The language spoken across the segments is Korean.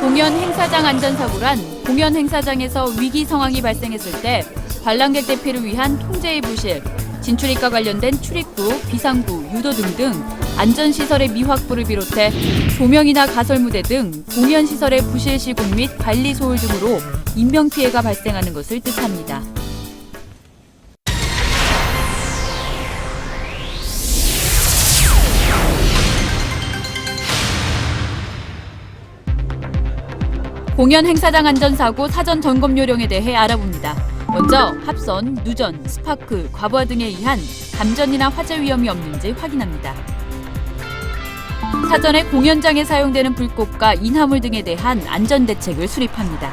공연 행사장 안전사고란 공연 행사장에서 위기 상황이 발생했을 때 관람객 대피를 위한 통제의 부실, 진출입과 관련된 출입구, 비상구, 유도 등등 안전시설의 미확보를 비롯해 조명이나 가설무대 등 공연시설의 부실 시공 및 관리 소홀 등으로 인명피해가 발생하는 것을 뜻합니다. 공연 행사장 안전사고 사전 점검 요령에 대해 알아봅니다. 먼저 합선, 누전, 스파크, 과부하 등에 의한 감전이나 화재 위험이 없는지 확인합니다. 사전에 공연장에 사용되는 불꽃과 인화물 등에 대한 안전대책을 수립합니다.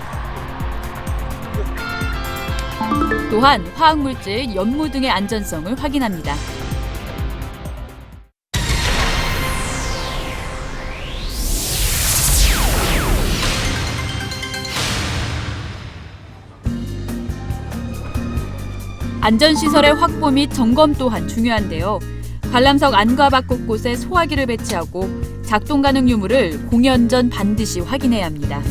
또한 화학물질, 연무 등의 안전성을 확인합니다. 안전시설의 확보 및 점검 또한 중요한데요. 관람석 안과 밖 곳곳에 소화기를 배치하고 작동 가능 유무를 공연 전 반드시 확인해야 합니다.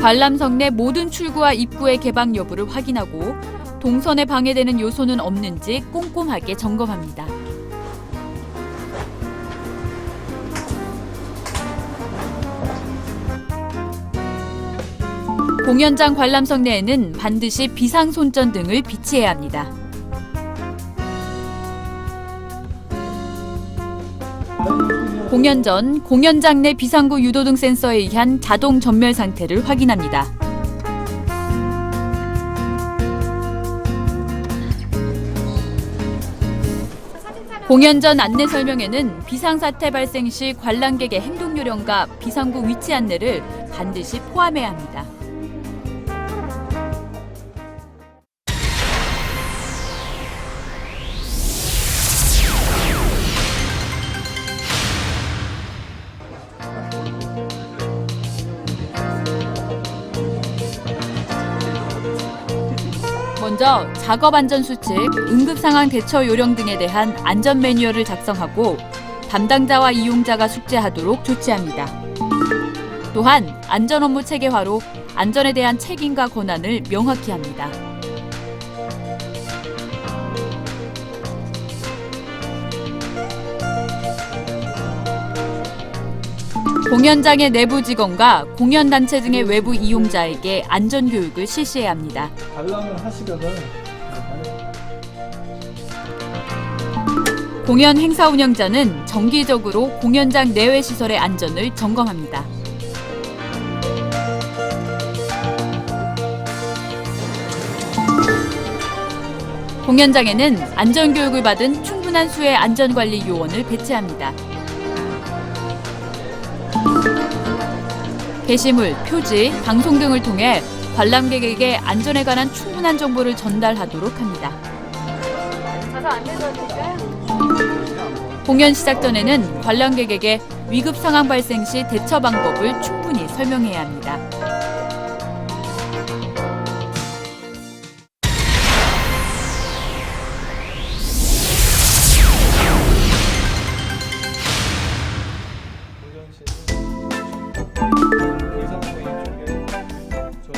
관람석 내 모든 출구와 입구의 개방 여부를 확인하고 동선에 방해되는 요소는 없는지 꼼꼼하게 점검합니다. 공연장 관람석 내에는 반드시 비상손전 등을 비치해야 합니다. 공연 전 공연장 내 비상구 유도등 센서에 의한 자동 전멸 상태를 확인합니다. 공연 전 안내 설명에는 비상사태 발생 시 관람객의 행동 요령과 비상구 위치 안내를 반드시 포함해야 합니다. 먼저 작업 안전 수칙, 응급 상황 대처 요령 등에 대한 안전 매뉴얼을 작성하고 담당자와 이용자가 숙지하도록 조치합니다. 또한 안전 업무 체계화로 안전에 대한 책임과 권한을 명확히 합니다. 공연장의 내부 직원과 공연단체 등의 외부 이용자에게 안전교육을 실시해야 합니다. 관람을 하시거든. 공연 행사 운영자는 정기적으로 공연장 내외 시설의 안전을 점검합니다. 공연장에는 안전교육을 받은 충분한 수의 안전관리 요원을 배치합니다. 게시물, 표지, 방송 등을 통해 관람객에게 안전에 관한 충분한 정보를 전달하도록 합니다. 공연 시작 전에는 관람객에게 위급 상황 발생 시 대처 방법을 충분히 설명해야 합니다.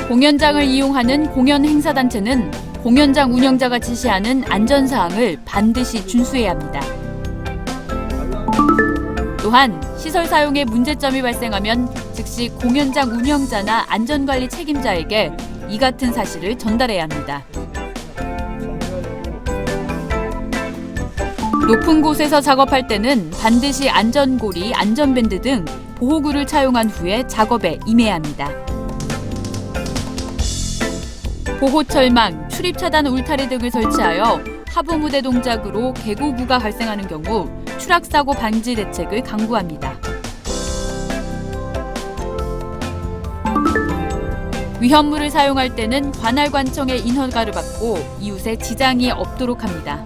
공연장을 이용하는 공연 행사단체는 공연장 운영자가 지시하는 안전사항을 반드시 준수해야 합니다. 또한 시설 사용에 문제점이 발생하면 즉시 공연장 운영자나 안전관리 책임자에게 이 같은 사실을 전달해야 합니다. 높은 곳에서 작업할 때는 반드시 안전고리, 안전밴드 등 보호구를 착용한 후에 작업에 임해야 합니다. 보호철망, 출입차단 울타리 등을 설치하여 하부 무대 동작으로 개고부가 발생하는 경우 추락사고 방지 대책을 강구합니다. 위험물을 사용할 때는 관할관청의 인허가를 받고 이웃에 지장이 없도록 합니다.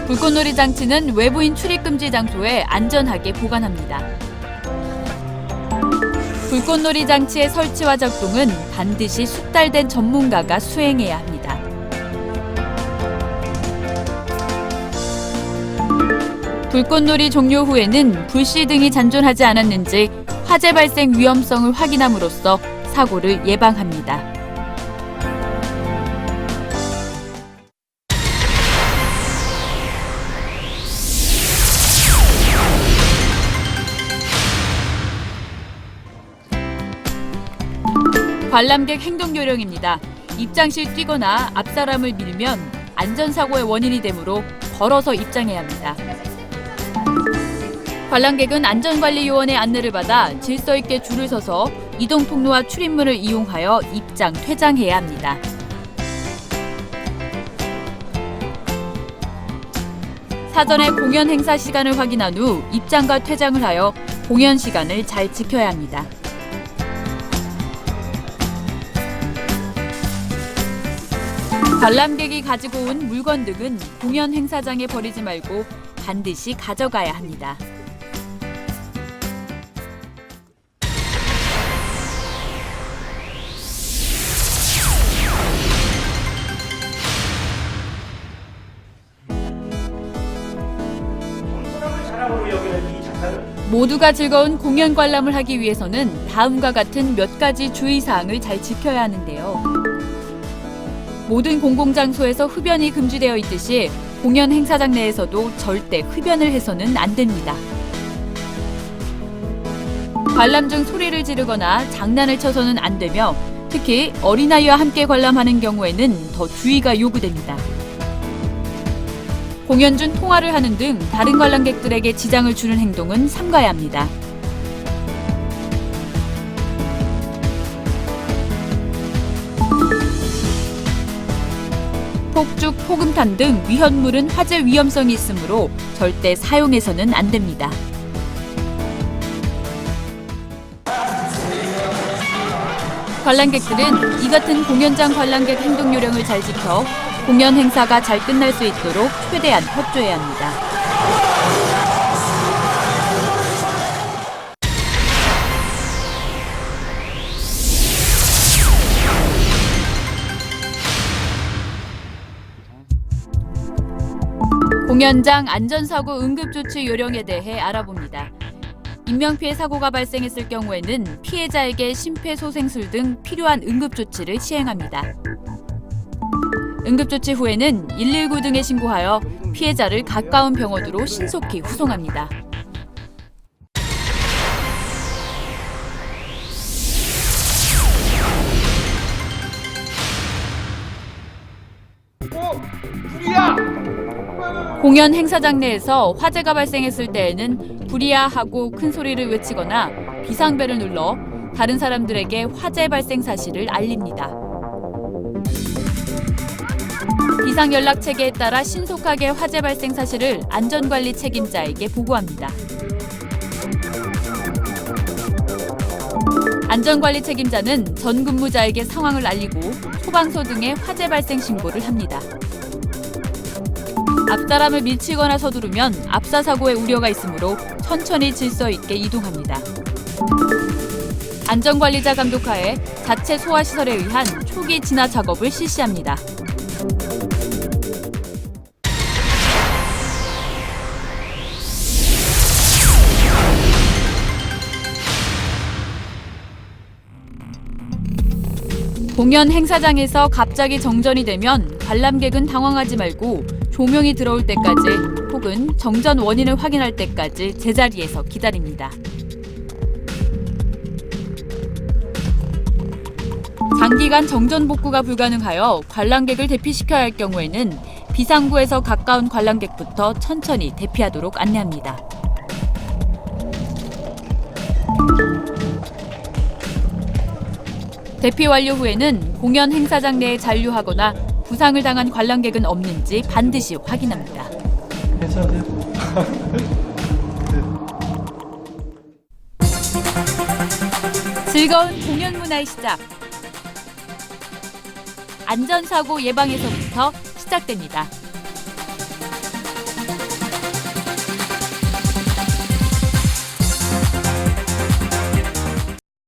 불꽃놀이 장치는 외부인 출입금지 장소에 안전하게 보관합니다. 불꽃놀이 장치의 설치와 작동은 반드시 숙달된 전문가가 수행해야 합니다. 불꽃놀이 종료 후에는 불씨 등이 잔존하지 않았는지 화재 발생 위험성을 확인함으로써 사고를 예방합니다. 관람객 행동 요령입니다. 입장 시 뛰거나 앞사람을 밀면 안전사고의 원인이 되므로 걸어서 입장해야 합니다. 관람객은 안전관리요원의 안내를 받아 질서 있게 줄을 서서 이동 통로와 출입문을 이용하여 입장, 퇴장해야 합니다. 사전에 공연 행사 시간을 확인한 후 입장과 퇴장을 하여 공연 시간을 잘 지켜야 합니다. 관람객이 가지고 온 물건 등은 공연 행사장에 버리지 말고 반드시 가져가야 합니다. 모두가 즐거운 공연 관람을 하기 위해서는 다음과 같은 몇 가지 주의사항을 잘 지켜야 하는데요. 모든 공공장소에서 흡연이 금지되어 있듯이 공연 행사장 내에서도 절대 흡연을 해서는 안 됩니다. 관람 중 소리를 지르거나 장난을 쳐서는 안 되며 특히 어린아이와 함께 관람하는 경우에는 더 주의가 요구됩니다. 공연 중 통화를 하는 등 다른 관람객들에게 지장을 주는 행동은 삼가야 합니다. 폭죽, 폭음탄 등 위험물은 화재 위험성이 있으므로 절대 사용해서는 안 됩니다. 관람객들은 이 같은 공연장 관람객 행동 요령을 잘 지켜 공연 행사가 잘 끝날 수 있도록 최대한 협조해야 합니다. 공연장 안전사고 응급조치 요령에 대해 알아봅니다. 인명피해 사고가 발생했을 경우에는 피해자에게 심폐소생술 등 필요한 응급조치를 시행합니다. 응급조치 후에는 119 등에 신고하여 피해자를 가까운 병원으로 신속히 후송합니다. 불이야! 공연 행사장 내에서 화재가 발생했을 때에는 불이야 하고 큰 소리를 외치거나 비상벨을 눌러 다른 사람들에게 화재 발생 사실을 알립니다. 비상연락체계에 따라 신속하게 화재 발생 사실을 안전관리 책임자에게 보고합니다. 안전관리 책임자는 전 근무자에게 상황을 알리고 소방서 등에 화재 발생 신고를 합니다. 앞사람을 밀치거나 서두르면 압사사고의 우려가 있으므로 천천히 질서 있게 이동합니다. 안전관리자 감독하에 자체 소화시설에 의한 초기 진화 작업을 실시합니다. 공연 행사장에서 갑자기 정전이 되면 관람객은 당황하지 말고 조명이 들어올 때까지 혹은 정전 원인을 확인할 때까지 제자리에서 기다립니다. 장기간 정전 복구가 불가능하여 관람객을 대피시켜야 할 경우에는 비상구에서 가까운 관람객부터 천천히 대피하도록 안내합니다. 대피 완료 후에는 공연 행사장 내에 잔류하거나 부상을 당한 관람객은 없는지 반드시 확인합니다. 즐거운 공연 문화의 시작. 안전사고 예방에서부터 시작됩니다.